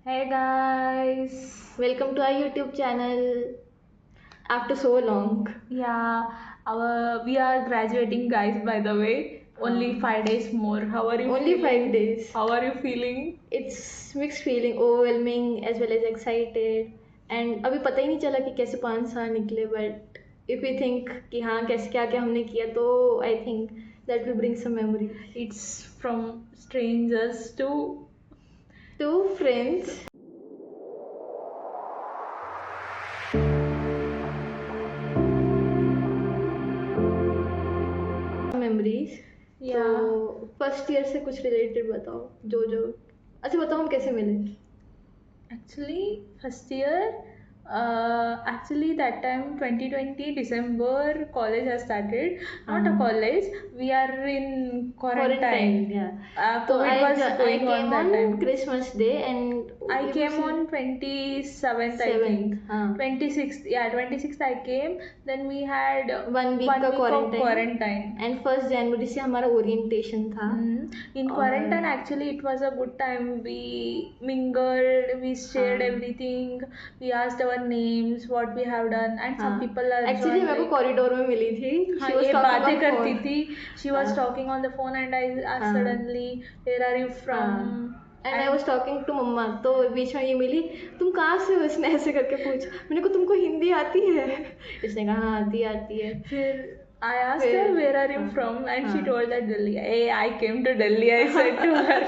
Hey guys, Welcome to our YouTube channel after so long. yeah, our we are graduating, guys. By the way, only 5 days more. How are you Only feeling? 5 days. How are you feeling? It's mixed feeling, overwhelming as well as excited. And अभी पता ही नहीं चला कि कैसे 5 साल निकले. But if we think कि हाँ कैसे क्या क्या हमने किया तो I think that will bring some memory. It's from strangers to Two friends, memories. yeah. तो फर्स्ट ईयर से कुछ रिलेटेड बताओ जो अच्छा बताओ हम कैसे मिले. Actually, first year. Actually, that time 2020 December college has started. Not a college. We are in quarantine. Yeah. So COVID was I going on came that on time. Christmas Day and I it came was on 27th, I 7th. think. हाँ. 26th, yeah, 26th I came. Then we had 1 week का of quarantine. quarantine. And 1st January से हमारा orientation था. In quarantine, actually, it was a good time. We mingled, we shared हाँ. everything, we asked our names, what we have done, and some हाँ. people are Actually joined, मेरे को like, corridor में मिली थी. हाँ, She was ये talking बातें on करती phone. थी. She was हाँ. talking on the phone, and I asked हाँ. suddenly, where are you from? हाँ. And I was talking to मम्मा तो बीच में ये मिली. तुम कहाँ से हो इसने ऐसे करके पूछ. मैंने को तुमको हिंदी आती है. इसने कहा हाँ आती है. फिर I asked her, फिर where are you हाँ. from? And she हाँ. told that Delhi. Hey, I came to Delhi, I said to her.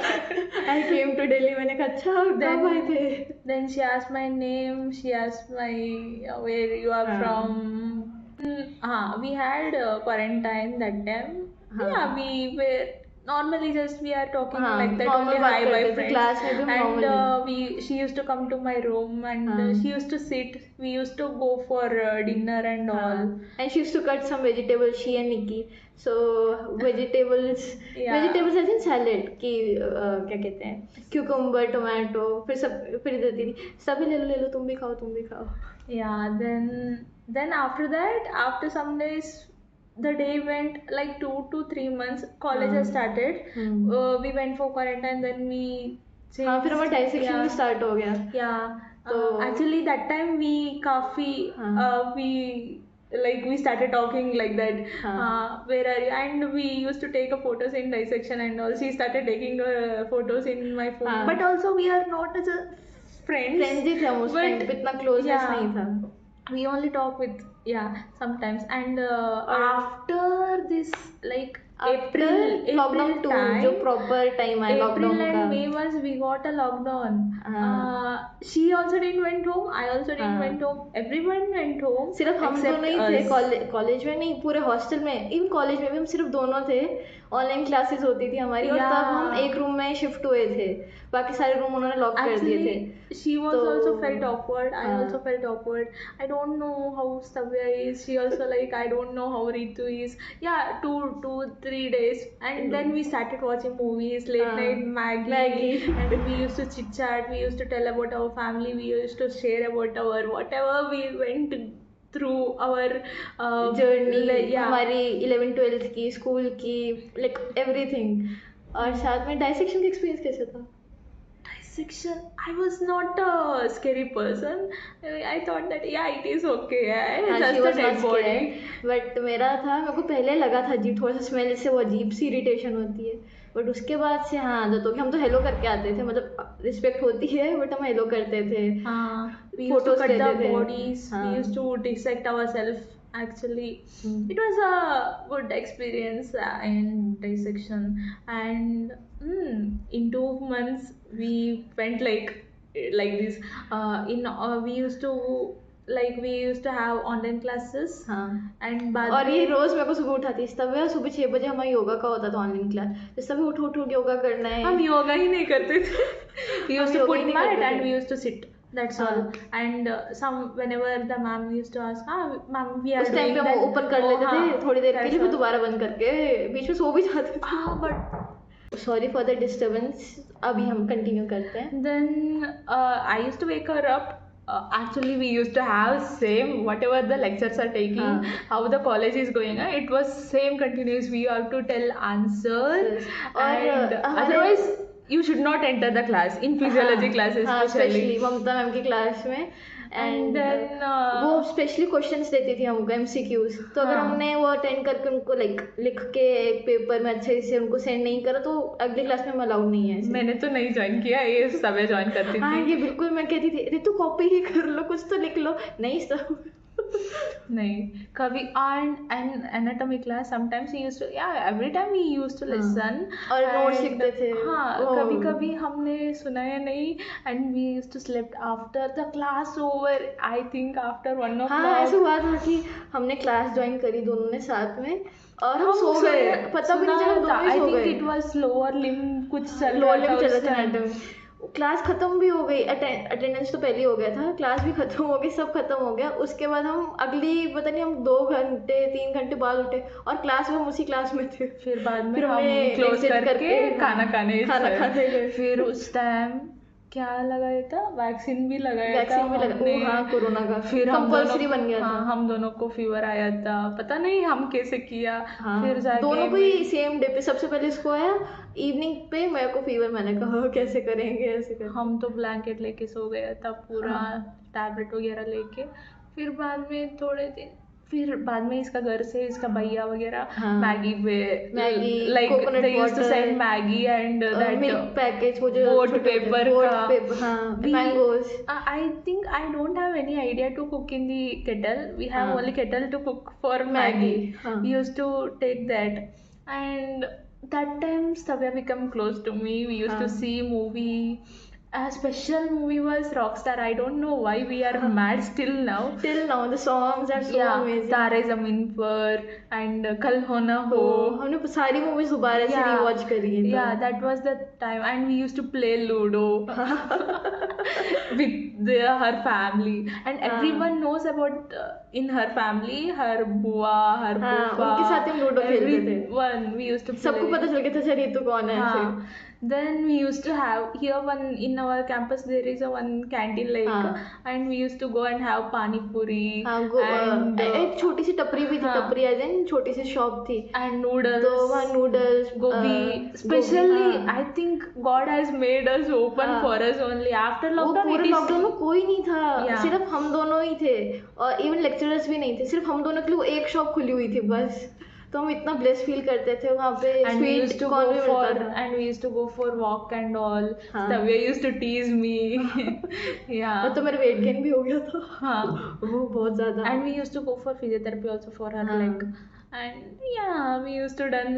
I came to Delhi. मैंने कहा अच्छा कब आए थे. Then she asked my name, she asked my where you are हाँ. from. We had quarantine that time. हाँ. Yeah, we were normally just we are talking हाँ, like that normal only बात hi करते bye थे. friends. Class में भी हम And normally. she used to come to my room and हाँ. she used to sit. We used to go for dinner and all. And she used to cut some vegetables, she and Nikki. So vegetables, Yeah. vegetables as in salad कि क्या कहते हैं cucumber, tomato. फिर देती थी सभी ले लो तुम भी खाओ तुम भी खाओ. Yeah, then after that, after some days, the day went like 2 to 3 months. College has started. We went for quarantine. Then we हाँ फिर हमारा dissection yeah, भी start हो गया. yeah. तो Actually, that time we काफी हाँ. we like we started talking like that. हाँ. Where are you? And we used to take a photos in dissection and all. She started taking photos in my phone. हाँ. But also we are not as a friends. Friends ही थे हम उस time पे. इतना closeness yeah, नहीं था. we only talk with sometimes. And after this, like after lockdown April 2 time, जो प्रॉपर टाइम है April लॉकडाउन and का. May was we got a lockdown. हाँ. She also didn't went home. I also didn't हाँ. went home. Everyone went home. सिर्फ हम except दोनों ही थे. us. College में नहीं पूरे हॉस्टल में. इवन कॉलेज में भी हम सिर्फ दोनों थे. ऑनलाइन क्लासेस होती थी हमारी और तब हम Yeah. एक रूम में शिफ्ट हुए थे. बाकी सारे रूम उन्होंने लॉक कर दिए थे. Actually, she was तो also felt awkward. I हाँ. also felt awkward. I don't know how Stavya is. She also like I don't know how Ritu is. Yeah, 3 days, and then we started watching movies, late night Maggie, and we used to chit chat. We used to tell about our family. We used to share about our whatever we went through our journey yeah. हमारी 11th 12th की school की like everything. और साथ में dissection का experience कैसे था. Dissection. I was not a scary person. I thought that yeah, it is okay. हाँ Just she a was dead not body. scared. But मेरा था मेरे को पहले लगा था अजीब थोड़ा सा स्मेल से वो अजीब सी इरिटेशन होती है. बट उसके बाद से हाँ आदत हो गई. हम तो हेलो करके आते थे मतलब रिस्पेक्ट होती है बट हम हेलो करते थे. We used to Photos cut the लेते थे. bodies. हाँ. We used to dissect ourselves. Actually, it was a good experience in dissection. And in 2 months we went like this. We used to we used to have online classes. हाँ. And बाद और ये में रोज मेरे को सुबह उठाती है. तब सुबह 6 बजे हमारा योगा का होता था ऑनलाइन क्लास. तो सभी उठ उठ उठ योगा करना है. हम योगा ही नहीं करते थे. We used to yoga put ही नहीं mat करते and थे. we used to sit. That's all. And whenever the ma'am used to ask, ma'am, we are उस टाइम doing पे हम that. ओपन कर लेते थे थोड़ी देर के that's लिए फिर all. दोबारा बंद करके बीच में सो भी जाते थे. But sorry for the disturbance. अभी हम कंटिन्यू करते हैं. then I used to wake her up. Actually, we used to have same whatever the lectures are taking, how the college is going. It was same continuous. We have to tell answers. और And हमारे otherwise you should not enter the class in physiology class हाँ especially. Specially ममता ma'am की class में And and then वो specially questions देती थी हमको MCQs, तो अगर हाँ. हमने वो अटेंड करके उनको लाइक लिख के एक पेपर में अच्छे से उनको सेंड नहीं करा तो अगली क्लास में हम अलाउड नहीं है ऐसे। मैंने तो नहीं ज्वाइन किया, ये सब ज्वाइन करती हाँ थी। ये बिल्कुल मैं कहती थी ऋतु कॉपी ही कर लो, कुछ तो लिख लो, नहीं सब नहीं कभी and anatomy class sometimes we used to, yeah, every time we used to listen और notes and लिखते थे। हाँ Oh. कभी कभी हमने सुना या नहीं and we used to slept after the class over, I think after 1 o'clock। हाँ ऐसा हुआ था कि हमने क्लास ज्वाइन करी दोनों ने साथ में और हम सो गए, पता भी नहीं चला दोनों ही सो गए। I think it was lower limb कुछ चल लोअर रहा लिम्ब था चल उस रहा था time। anatomy। क्लास खत्म भी हो गई, अटेंडेंस तो पहले ही हो गया था, क्लास भी खत्म हो गई, सब खत्म हो गया। उसके बाद हम अगली पता नहीं हम 2 घंटे 3 घंटे बाद उठे और क्लास में हम उसी क्लास में थे। फिर बाद में फिर हम हमने क्लोज exit करके खाना खाने गए। फिर उस टाइम क्या लगाया था, वैक्सीन भी लगाया था वैक्सीन भी लगा, हमने। ओ हाँ कोरोना का फिर हम कंपल्सरी दोनों बन गया हाँ, था। हम दोनों को फीवर आया था, पता नहीं हम कैसे किया। हाँ, फिर जाके दोनों को ही सेम डे पे, सबसे पहले इसको आया इवनिंग पे, मेरे को फीवर, मैंने कहा कैसे करेंगे ऐसे कर। हम तो ब्लैंकेट लेके सो गया था पूरा, हाँ। टैबलेट वगैरह लेके। फिर बाद में थोड़े दिन, फिर बाद में इसका घर से इसका भैया वगैरह हाँ। Maggi Maggi, coconut they used to water, send Maggi and that milk package, वो जो boat छोटे paper boat का paper, हाँ We- mangoes. I think I don't have any idea to cook in the kettle. We have हाँ. only kettle to cook for Maggi, Maggi. हाँ. We used to take that, and that time Stavya become close to me. We used हाँ. to see movie. A special movie was Rockstar. I don't know why we are mad still now. Till now the songs are so Yeah, amazing। तारे ज़मीन पर and Kal Ho Na Ho. हमने सारी movies दोबारा से Yeah. Rewatch करी है। Yeah, that was the time, and we used to play Ludo with her family, and everyone knows about in her family, her बुआ, her हाँ, फूफा, उनके साथ हम लूडो खेलते थे। everyone we used to play. सबको पता चल गया था अच्छा ऋतु कौन है ऐसे। हाँ. Then we used to have here one in our campus there is a one canteen like हाँ. and we used to go and have pani puri हाँ and एक छोटी सी टपरी भी थी, हाँ. टपरी एज इन छोटी सी शॉप थी, and noodles. तो वहाँ नूडल्स Gobi, especially हाँ. I think God has made us open हाँ. for us only after वो lockdown. पूरे It is लॉकडाउन में कोई नहीं था, Yeah. सिर्फ हम दोनों ही थे और इवन लेक्चरर्स भी नहीं थे, सिर्फ हम दोनों के लिए वो एक शॉप खुली हुई थी बस। तो हम इतना ब्लेस फील करते थे वहाँ पे, and we used sweet to corn go भी for मिलता था। and we used to go for walk and all. हाँ. Stavya used to tease me. Yeah. और तो मेरा वेट गेन भी हो गया था, हाँ. वो बहुत ज्यादा। And we used to go for physiotherapy also for her हाँ. leg. And yeah, we used to done,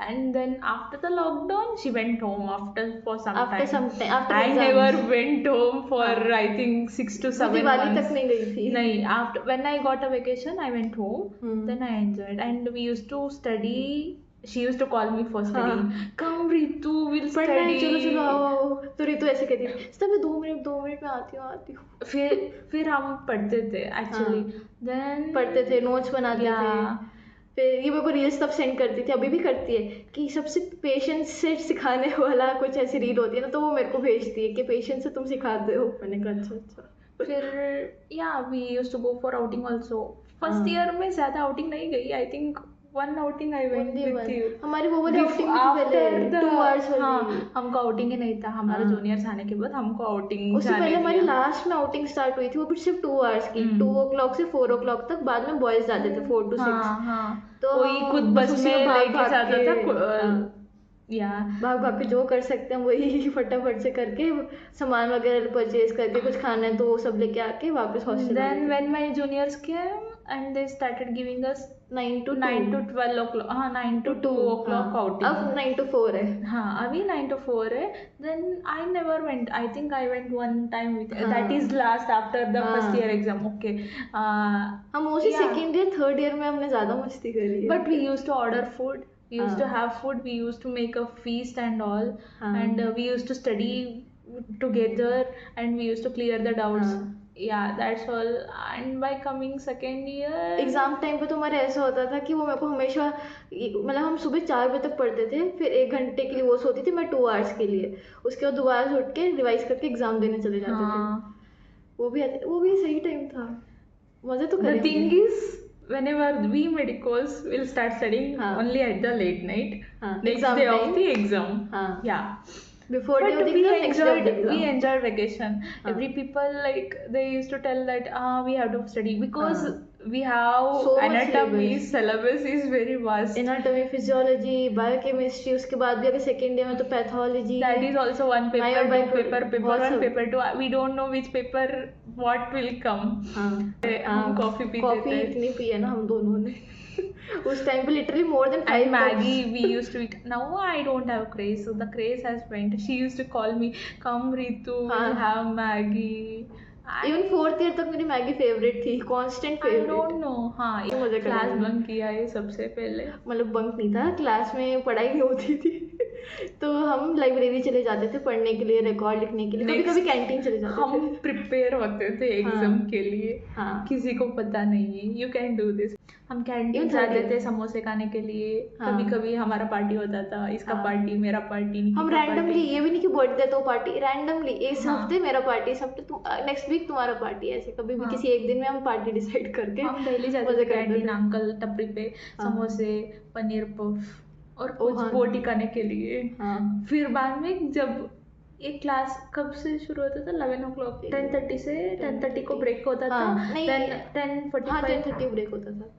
and then after the lockdown, she went home after for some After time. some time, after I exams. never went home for हाँ. I think 6 to वो 7 Diwali months. तक नहीं गई थी। नहीं, after when I got a vacation, I went home. Then I enjoyed, and we used to study. She used to call me for studying. हाँ. Come Ritu, we'll पढ़ना है, study. चलो चलो आओ। तो ऋतु ऐसे कहती थी तभी 2 मिनट में आती हूँ। फिर हम पढ़ते थे actually. Then पढ़ते थे, नोट्स बनाते Yeah. थे। फिर ये मेरे को रील्स तब सेंड करती थी, अभी भी करती है, कि सबसे पेशेंस से सिखाने वाला कुछ ऐसी रील होती है ना, तो वो मेरे को भेजती है कि पेशेंस से तुम सिखाते हो। मैंने कहा अच्छा। फिर yeah, we used to go for outing also. First हाँ. year में ज़्यादा outing नहीं गई. I think one outing I went Only with one. you. हमारी वो वाली outing भी After पहले the 2 hours वाली। हाँ, हमको outing ही नहीं था. हमारे हाँ. juniors आने के बाद हमको outing उससे जाने पहले हमारी दिया. लास्ट में आउटिंग स्टार्ट हुई थी, वो भी सिर्फ 2 hours की, 2 o'clock से 4 o'clock तक। बाद में बॉयज जाते थे 4 to 6। हाँ हाँ. तो कोई हम खुद बस बस उसी में में भाग लेके भाग जाता के, था. Yeah. भाग भाग के जो कर सकते हैं वही फटाफट से करके, सामान वगैरह परचेज करके, कुछ खाना है तो वो सब लेके आके वापस hostel. Then when my juniors came and they started giving us 9 to 9 to 12 o'clock, हाँ 9 to 2 o'clock outing. अब 9 to 4 है। हाँ अभी 9 to 4 है. Then I never went. I think I went one time with हाँ. that is last after the हाँ. first year exam. Okay. हम mostly Yeah. Second year third year में हमने ज्यादा मस्ती करी है। But we used to order food. We used to हाँ. have food. We used to make a feast and all. हाँ. And we used to study together and we used to clear the doubts. हाँ. Yeah, that's all. And by coming second year. Exam time पे तो हमारा ऐसा होता था कि वो मेरे को हमेशा, मतलब हम सुबह 4 बजे तक पढ़ते थे, फिर 1 घंटे के लिए वो सोती थी मैं 2 hours के लिए, उसके बाद दोबारा से उठ के रिवाइज करके एग्जाम देने चले जाते हाँ. थे। वो भी सही टाइम था, मजे तो The करे thing हमने। is, whenever we medicals will start studying हाँ. only at the late night, हाँ, next exam day of time. the exam. हाँ. Yeah. Before day But of the we exam, next day of the enjoyed exam. vacation. हाँ. Every people like they used to tell that we have to study because हाँ. we have So much anatomy syllabus. syllabus is very vast. Anatomy physiology biochemistry उसके बाद भी अगर second day में तो pathology That is also one paper, two Myobiology, paper बहुत one, सब. paper two. We don't know which paper what will come. हाँ हम कॉफी पीते कॉफी थे. इतनी पी है ना हम दोनों ने उस टाइम पे literally more than 5 And Maggie, we used to eat. Now I don't have craze, so the craze has went. She used to call me, "Come Ritu, we'll हाँ. have Maggie." Even fourth year तक मेरी Maggi favourite थी constant I favourite don't know. हाँ, मजा class करने में. Bunk किया है सबसे पहले. मतलब बंक नहीं था क्लास में पढ़ाई नहीं होती थी तो हम लाइब्रेरी चले जाते थे पढ़ने के लिए रिकॉर्ड लिखने के लिए कभी Next, कभी कैंटीन चले जाते हम थे प्रिपेयर होते थे एग्जाम हाँ. के लिए. हाँ. किसी को पता नहीं है. You can do this. हम कैंटीन Even जाते third थे year. समोसे खाने के लिए. हाँ. कभी कभी हमारा पार्टी होता था. इसका हाँ. पार्टी, मेरा पार्टी, निकी हम का रैंडमली पार्टी. ये भी नहीं कि बर्थडे तो पार्टी रैंडमली इस हाँ. हफ्ते मेरा पार्टी इस हफ्ते तुम नेक्स्ट वीक तुम्हारा पार्टी ऐसे कभी भी हाँ. किसी एक दिन में हम पार्टी डिसाइड करके हम डेली जाते मजे थे करते कैंटीन थे. अंकल टपरी पे हाँ. समोसे पनीर पफ और ओ कुछ हाँ. बोटी खाने के लिए. हाँ. फिर बाद में जब एक क्लास कब से शुरू होता था 11 o'clock 10:30 से 10:30 को ब्रेक होता था. हाँ, नहीं. Then हाँ 10:45 10:30 ब्रेक होता था.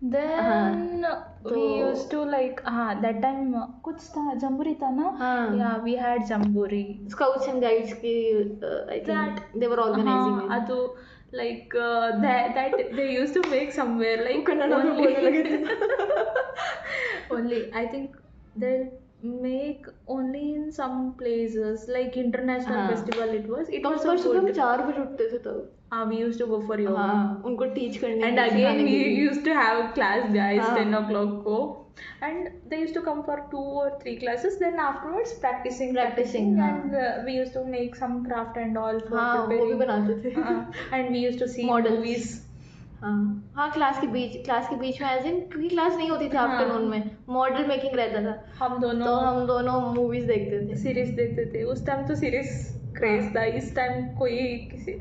then we तो- used to like that time कुछ था जम्बूरी था ना. हाँ. Yeah, we had jamboree. Scouts and guides की I think That- they were organising हाँ, तो like that they used to make somewhere like Kannada में only बोलने लगे थे. only I think they'll make only in some places like international हाँ. festival it was तो so पर सुबह हम good. 4 बजे उठते थे तब. We used to go for yoga. हाँ उनको टीच करने And के लिए, again सिखाने we के लिए. used to have class guys हाँ. 10 o'clock को. And they used to come for 2 or 3 classes. Then afterwards practicing, हाँ. and we used to make some craft and all for हाँ वो भी preparing. बनाते थे. And we used to see Models. movies. हाँ हाँ क्लास के बीच में एज इन क्योंकि क्लास नहीं होती थी हाँ. आफ्टरनून में मॉडल मेकिंग रहता था हम तो दोनों हम दोनों मूवीज देखते थे. सीरीज देखते थे. उस टाइम तो सीरीज क्रेज था. इस टाइम कोई किसी